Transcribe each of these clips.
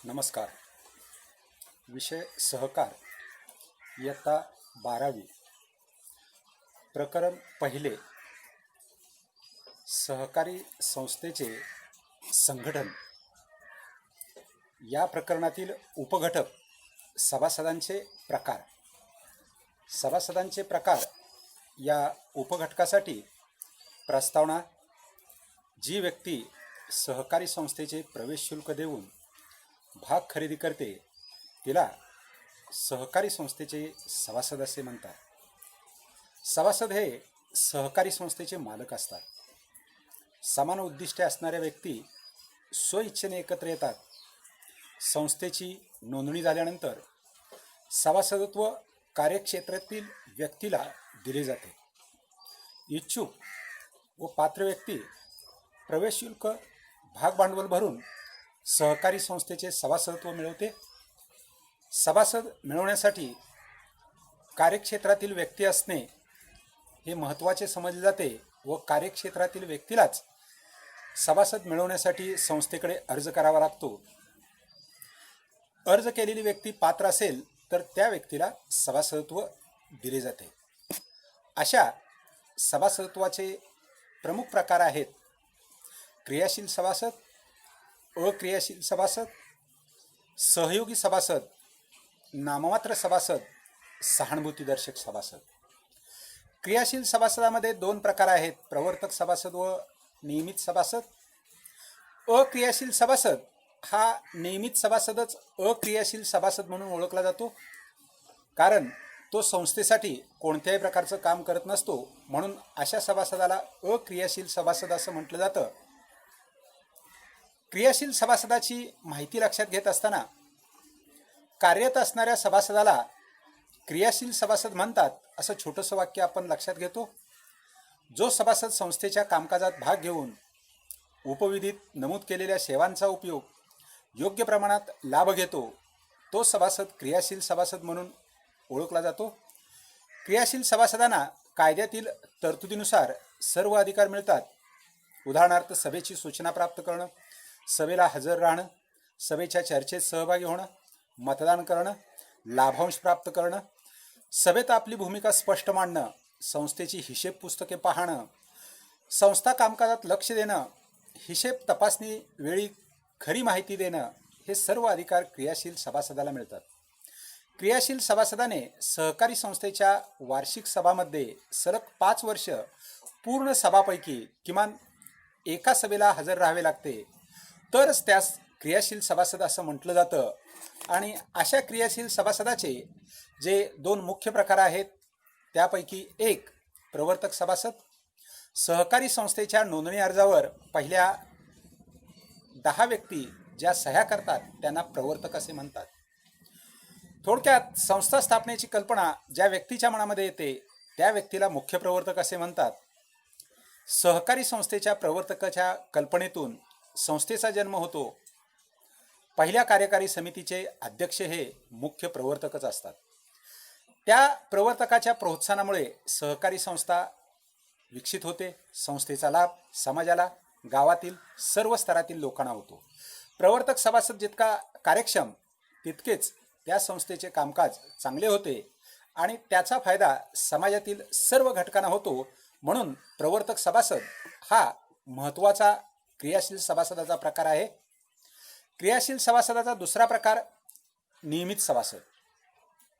नमस्कार. विषय सहकार, इयत्ता 12वी. प्रकरण पहिले. सहकारी संस्थेचे संघटन. या प्रकरणातील उपघटक सभासदांचे प्रकार. सभासदांचे प्रकार या उपघटकासाठी प्रस्तावना. जी व्यक्ती सहकारी संस्थेचे प्रवेश शुल्क देऊन भाग खरेदी करते तिला सहकारी संस्थेचे सभासद असे म्हणतात. सभासद हे सहकारी संस्थेचे मालक असतात. समान उद्दिष्टे असणाऱ्या व्यक्ती स्वइच्छेने एकत्र येतात. संस्थेची नोंदणी झाल्यानंतर सभासदत्व कार्यक्षेत्रातील व्यक्तीला दिले जाते. इच्छुक व पात्र व्यक्ती प्रवेश शुल्क भाग भांडवल भरून सहकारी संस्थेचे सभासदत्व मिळवते. सभासद मिळवण्यासाठी कार्यक्षेत्रातील व्यक्ती असणे हे महत्त्वाचे समजले जाते व कार्यक्षेत्रातील व्यक्तीलाच सभासद मिळवण्यासाठी संस्थेकडे अर्ज करावा लागतो. अर्ज केलेली व्यक्ती पात्र असेल तर त्या व्यक्तीला सभासदत्व दिले जाते. अशा सभासदत्वाचे प्रमुख प्रकार आहेत: क्रियाशील सभासद, अक्रियाशील सभासद, सहयोगी सभासद, नाममात्र सभासद, सहानुभूतीदर्शक सभासद. क्रियाशील सभासदामध्ये दोन प्रकार आहेत: प्रवर्तक सभासद व नियमित सभासद. अक्रियाशील सभासद हा नियमित सभासदच अक्रियाशील सभासद म्हणून ओळखला जातो, कारण तो संस्थेसाठी कोणत्याही प्रकारचं काम करत नसतो. म्हणून अशा सभासदाला अक्रियाशील सभासद असं म्हटलं जातं. क्रियाशील सभासदाची माहिती लक्षात घेत असताना कार्यरत असणाऱ्या सभासदाला क्रियाशील सभासद म्हणतात असं छोटंसं वाक्य आपण लक्षात घेतो. जो सभासद संस्थेच्या कामकाजात भाग घेऊन उपविधीत नमूद केलेल्या सेवांचा उपयोग योग्य प्रमाणात लाभ घेतो तो सभासद क्रियाशील सभासद म्हणून ओळखला जातो. क्रियाशील सभासदांना कायद्यातील तरतुदीनुसार सर्व अधिकार मिळतात. उदाहरणार्थ सभेची सूचना प्राप्त करणं, सभेला हजर राहणं, सभेच्या चर्चेत सहभागी होणं, मतदान करणं, लाभांश प्राप्त करणं, सभेत आपली भूमिका स्पष्ट मांडणं, संस्थेची हिशेब पुस्तके पाहणं, संस्था कामकाजात लक्ष देणं, हिशेब तपासणी वेळी खरी माहिती देणं, हे सर्व अधिकार क्रियाशील सभासदाला मिळतात. क्रियाशील सभासदाने सहकारी संस्थेच्या वार्षिक सभामध्ये सलग 5 वर्ष पूर्ण सभापैकी किमान एका सभेला हजर राहावे लागते, तरच त्यास क्रियाशील सभासद असं म्हटलं जातं. आणि अशा क्रियाशील सभासदाचे जे दोन मुख्य प्रकार आहेत त्यापैकी एक प्रवर्तक सभासद. सहकारी संस्थेच्या नोंदणी अर्जावर पहिल्या 10 व्यक्ती ज्या सह्या करतात त्यांना प्रवर्तक असे म्हणतात. थोडक्यात संस्था स्थापनेची कल्पना ज्या व्यक्तीच्या मनामध्ये येते त्या व्यक्तीला मुख्य प्रवर्तक असे म्हणतात. सहकारी संस्थेच्या प्रवर्तकाच्या कल्पनेतून संस्थेचा जन्म होतो. पहिल्या कार्यकारी समितीचे अध्यक्ष हे मुख्य प्रवर्तकच असतात. त्या प्रवर्तकाच्या प्रोत्साहनामुळे सहकारी संस्था विकसित होते. संस्थेचा लाभ समाजाला, गावातील सर्व स्तरातील लोकांना होतो. प्रवर्तक सभासद जितका कार्यक्षम तितकेच त्या संस्थेचे कामकाज चांगले होते आणि त्याचा फायदा समाजातील सर्व घटकांना होतो. म्हणून प्रवर्तक सभासद हा महत्त्वाचा क्रियाशील सभासदाचा प्रकार आहे. क्रियाशील सभासदाचा दुसरा प्रकार नियमित सभासद,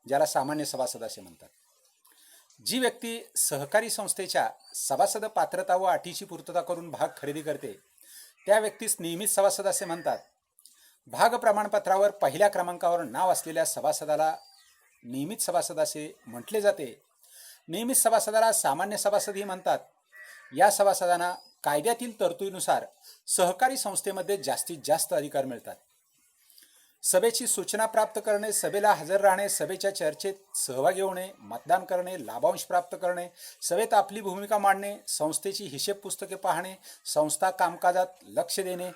ज्याला सामान्य सभासद असे म्हणतात. जी व्यक्ती सहकारी संस्थेच्या सभासद पात्रता व अटीची पूर्तता करून भाग खरेदी करते त्या व्यक्तीस नियमित सभासद असे म्हणतात. भाग प्रमाणपत्रावर पहिल्या क्रमांकावर नाव असलेल्या सभासदाला नियमित सभासद असे म्हटले जाते. नियमित सभासदाला सामान्य सभासदही म्हणतात. या सभासदांना कायद्यातील तरतुदीनुसार सहकारी संस्थेमध्ये जास्तीत जास्त अधिकार मिळतात. सभेची सूचना प्राप्त करणे, सभेला हजर राहणे, सभेच्या चर्चेत सहभागी होणे, मतदान करणे, लाभांश प्राप्त करणे, सभेत आपली भूमिका मांडणे, संस्थेची हिशेब पुस्तके पाहणे, संस्था कामकाजात लक्ष देणे,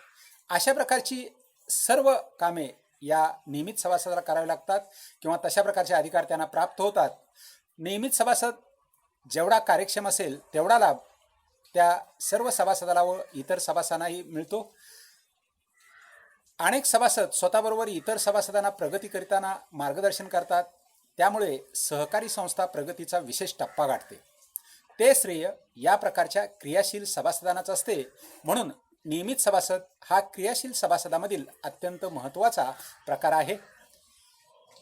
अशा प्रकारची सर्व कामे या नियमित सभासदाला करावी लागतात किंवा तशा प्रकारचे अधिकार त्यांना प्राप्त होतात. नियमित सभासद जेवढा कार्यक्षम असेल तेवढा लाभ त्या सर्व सभासदाला व इतर सभासदांनाही मिळतो. अनेक सभासद स्वतःबरोबर इतर सभासदांना प्रगती करताना मार्गदर्शन करतात. त्यामुळे सहकारी संस्था प्रगतीचा विशेष टप्पा गाठते. ते श्रेय या प्रकारच्या क्रियाशील सभासदांनाच असते. म्हणून नियमित सभासद हा क्रियाशील सभासदामधील अत्यंत महत्त्वाचा प्रकार आहे.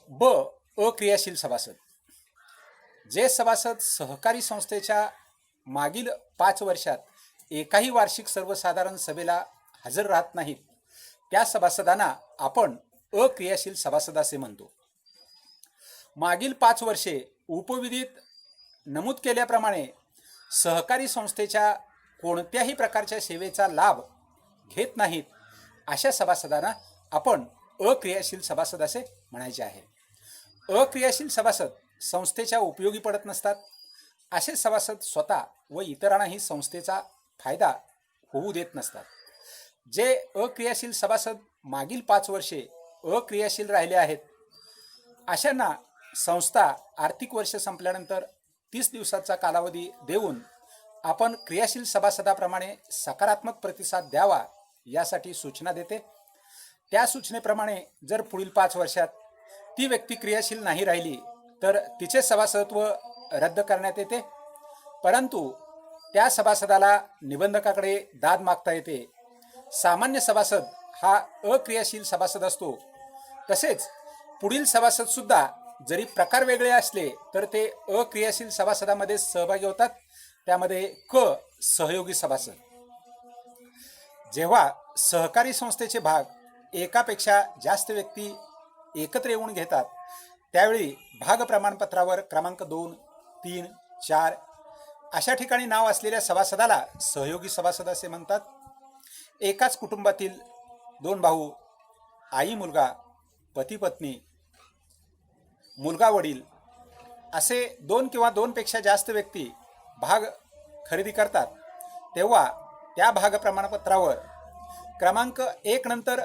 ब. अक्रियाशील सभासद. जे सभासद सहकारी संस्थेच्या मागील 5 वर्षात एकाही वार्षिक सर्वसाधारण सभेला हजर राहत नाहीत, त्या सभासदांना आपण अक्रियाशील सभासद असे म्हणतो. मागील 5 वर्षे उपविधीत नमूद केल्याप्रमाणे सहकारी संस्थेच्या कोणत्याही प्रकारच्या सेवेचा लाभ घेत नाहीत, अशा सभासदांना आपण अक्रियाशील सभासद असे म्हणायचे आहे. अक्रियाशील सभासद संस्थेच्या उपयोगी पडत नसतात. असे सभासद स्वतः व इतरांनाही संस्थेचा फायदा होऊ देत नसतात. जे अक्रियाशील सभासद मागील 5 वर्षे अक्रियाशील राहिले आहेत, अशांना संस्था आर्थिक वर्ष संपल्यानंतर 30 दिवसाचा कालावधी देऊन आपण क्रियाशील सभासदाप्रमाणे सकारात्मक प्रतिसाद द्यावा यासाठी सूचना देते. त्या सूचनेप्रमाणे जर पुढील 5 वर्षात ती व्यक्ती क्रियाशील नाही राहिली तर तिचे सभासदत्व रद्द करण्यात येते. परंतु त्या सभासदाला निबंधकाकडे दाद मागता येते. सामान्य सभासद हा अक्रियाशील सभासद असतो. तसेच पुढील सभासद सुद्धा जरी प्रकार वेगळे असले तर ते अक्रियाशील सभासदामध्ये सहभागी होतात. त्यामध्ये क. सहयोगी सभासद. जेव्हा सहकारी संस्थेचे भाग एकापेक्षा जास्त व्यक्ती एकत्र येऊन घेतात, त्यावेळी भाग प्रमाणपत्रावर क्रमांक 2, 3, 4 अशा ठिकाणी नाव असलेल्या सभासदाला सहयोगी सभासद असे म्हणतात. एकाच कुटुंबातील 2 भाऊ, आई मुलगा, पती पत्नी, मुलगा वडील असे 2 किंवा 2 पेक्षा जास्त व्यक्ती भाग खरेदी करतात, तेव्हा त्या भाग प्रमाणपत्रावर क्रमांक 1 नंतर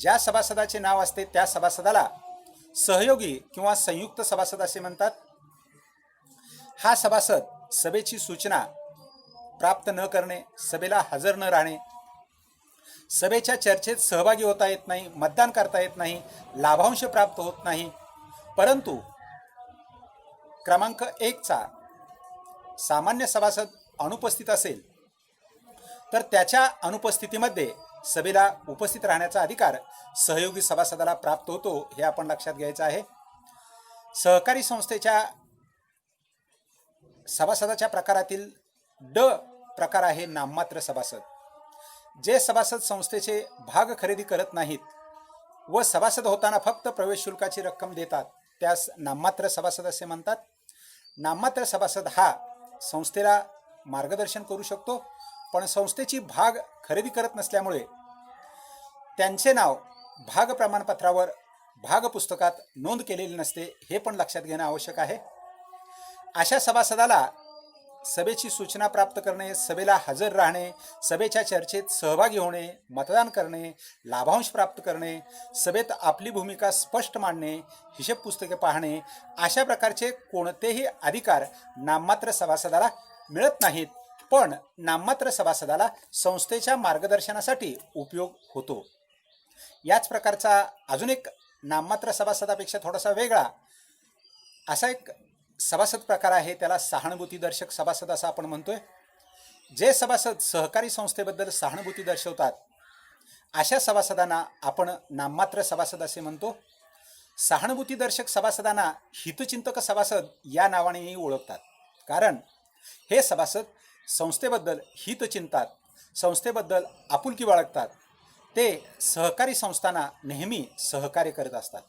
ज्या सभासदाचे नाव असते त्या सभासदाला सहयोगी किंवा संयुक्त सभासद असे म्हणतात. हा सभासद सभेची सूचना प्राप्त न करणे, सभेला हजर न राहणे, सभेच्या चर्चेत सहभागी होता येत नाही, मतदान करता येत नाही, लाभांश प्राप्त होत नाही. परंतु क्रमांक 1 चा सामान्य सभासद अनुपस्थित असेल तर त्याच्या अनुपस्थितीमध्ये सभेला उपस्थित राहण्याचा अधिकार सहयोगी सभासदाला प्राप्त होतो, हे आपण लक्षात घ्यायचं आहे. सहकारी संस्थेच्या सभासदाच्या प्रकारातील ड प्रकार आहे नाममात्र सभासद. जे सभासद संस्थेचे भाग खरेदी करत नाहीत व सभासद होताना फक्त प्रवेश शुल्काची रक्कम देतात, त्यास नाममात्र सभासद असे म्हणतात. नाममात्र सभासद हा संस्थेला मार्गदर्शन करू शकतो, पण संस्थेची भाग खरेदी करत नसल्यामुळे त्यांचे नाव भाग प्रमाणपत्रावर भाग पुस्तकात नोंद केलेली नसते, हे पण लक्षात घेणं आवश्यक आहे. अशा सभासदाला सभेची सूचना प्राप्त करणे, सभेला हजर राहणे, सभेच्या चर्चेत सहभागी होणे, मतदान करणे, लाभांश प्राप्त करणे, सभेत आपली भूमिका स्पष्ट मांडणे, हिशेब पुस्तके पाहणे अशा प्रकारचे कोणतेही अधिकार नाममात्र सभासदाला मिळत नाहीत. पण नाममात्र सभासदाला संस्थेच्या मार्गदर्शनासाठी उपयोग होतो. याच प्रकारचा अजून एक नाममात्र सभासदापेक्षा थोडासा वेगळा असा एक सभासद प्रकार आहे, त्याला सहानुभूतीदर्शक सभासद असं आपण म्हणतोय. जे सभासद सहकारी संस्थेबद्दल सहानुभूती दर्शवतात अशा सभासदांना आपण नाममात्र सभासद असे म्हणतो. सहानुभूतीदर्शक सभासदांना हितचिंतक सभासद या नावानेही ओळखतात, कारण हे सभासद संस्थेबद्दल हित चिंतात, संस्थेबद्दल आपुलकी बाळगतात. ते सहकारी संस्थांना नेहमी सहकार्य करत असतात.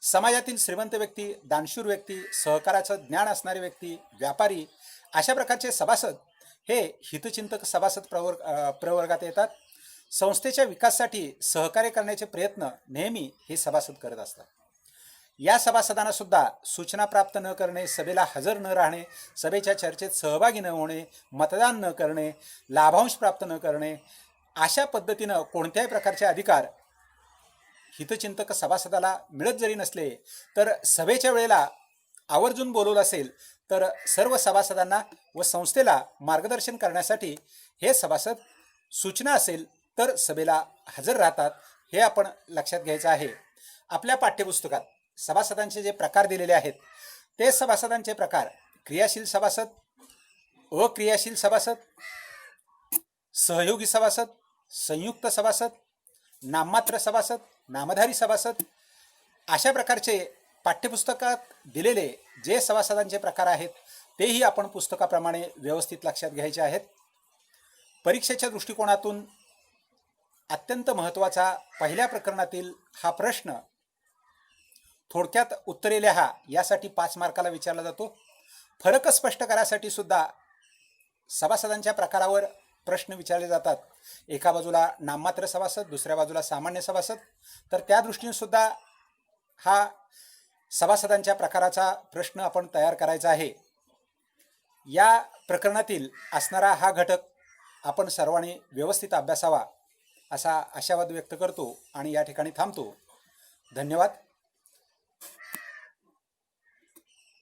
समाजातील श्रीमंत व्यक्ती, दानशूर व्यक्ती, सहकाराचं ज्ञान असणारे व्यक्ती, व्यापारी अशा प्रकारचे सभासद हे हितचिंतक सभासद प्रवर्गात येतात. संस्थेच्या विकासासाठी सहकार्य करण्याचे प्रयत्न नेहमी हे सभासद करत असतात. या सभासदांना सुद्धा सूचना प्राप्त न करणे, सभेला हजर न राहणे, सभेच्या चर्चेत सहभागी न होणे, मतदान न करणे, लाभांश प्राप्त न करणे अशा पद्धतीनं कोणत्याही प्रकारचे अधिकार हितचिंतक सभासदाला मिळत जरी नसले तर सभेच्या वेळेला आवर्जून बोलवलं असेल तर सर्व सभासदांना व संस्थेला मार्गदर्शन करण्यासाठी हे सभासद सूचना असेल तर सभेला हजर राहतात, हे आपण लक्षात घ्यायचं आहे. आपल्या पाठ्यपुस्तकात सभासदांचे जे प्रकार दिलेले आहेत ते सभासदांचे प्रकार क्रियाशील सभासद, अक्रियाशील सभासद, सहयोगी सभासद, संयुक्त सभासद, नाममात्र सभासद, नामधारी सभासद अशा प्रकारचे पाठ्यपुस्तकात दिलेले जे सभासदांचे प्रकार आहेत तेही आपण पुस्तकाप्रमाणे व्यवस्थित लक्षात घ्यायचे आहेत. परीक्षेच्या दृष्टिकोनातून अत्यंत महत्त्वाचा पहिल्या प्रकरणातील हा प्रश्न थोडक्यात उत्तरे लिहा यासाठी 5 मार्काला विचारला जातो. फरक स्पष्ट करायसाठी सुद्धा सभासदांच्या प्रकारावर प्रश्न विचारले जातात. एका बाजूला नाममात्र सभासद, दुसऱ्या बाजूला सामान्य सभासद. तर त्या दृष्टीने सुद्धा हा सभासदांच्या प्रकाराचा प्रश्न आपण तयार करायचा आहे. या प्रकरणातील असणारा हा घटक आपण सर्वांनी व्यवस्थित अभ्यासावा असा आशावाद व्यक्त करतो आणि या ठिकाणी थांबतो. धन्यवाद.